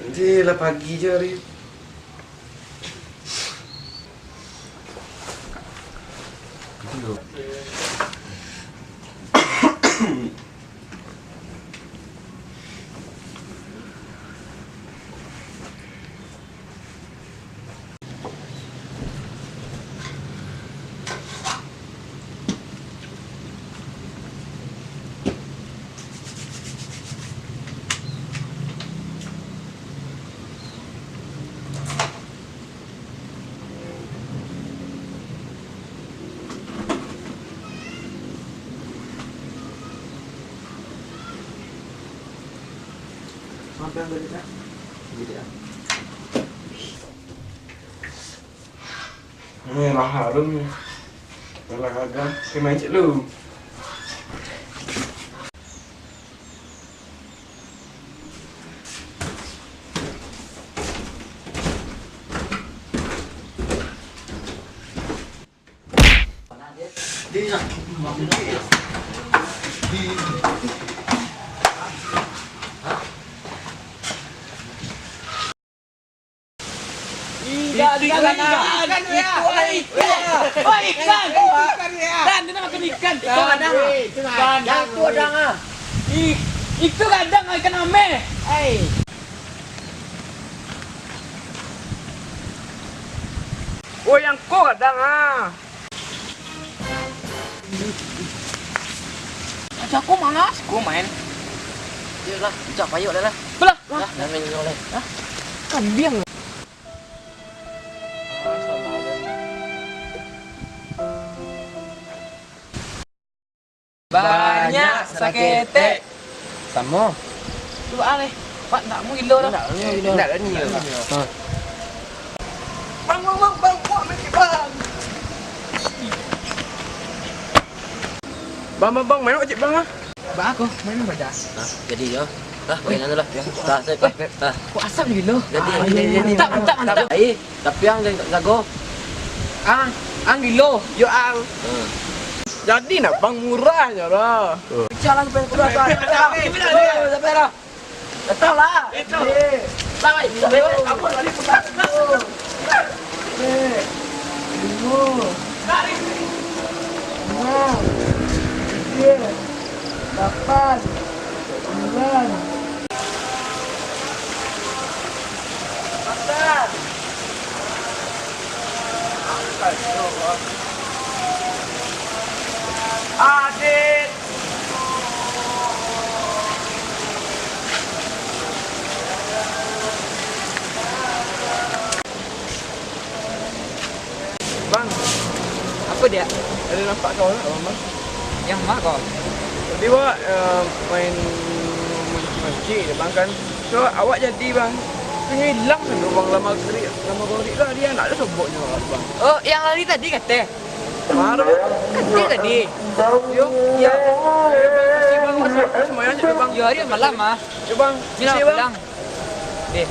Nanti lah pagi je hari. Mampir balik tak? Gitu ya. Mahal lu. Kalau kagak, saya main cik lu. Dia nak mampir lagi. Ikan ya. Oh ikan. Dan dia nak makan ikan. Itu kadang. Kadang tu kadang ah. Itu kadang ikan ame. Oh yang kau kadang ah. Macam aku mana? Aku main. Yalah, jap payuk dah lah. Belah. Dah main oleh. Kambing. Banyak sakete. Sama. Tu ale. Pak nak mu gilo dah. Nak dah ni. Bang. Buat mesti bang. Bang, main wajib bang ah. Bang aku main baca. Jadi yo. Mainan tu lah. Dah saya. Kok asam gilo. Jadi. Mantap. Tapi yang jago. Ang gilo. Yo ang. Jadi nak bang murahnya lah. Jalan sampai kuda kan. Sampai dah. Betul lah. Itu. Sampai apa lagi kuda. Tarik. 8 9 Adit. Bang, Apa dia? ada nampak kau tak bang? Yang mak kau? Tadi awak main masjid bang kan. So awak jadi bang. Kena hilang kan bang lama kori lah dia nak ada soboknya bang. Oh, yang lari tadi kata. Marah. Kata tadi. Yo, ya. Kasih bang semuanya je bang. Yo, hari malam ah. Yo bang. Bila Kasih bang. pulang. Deh.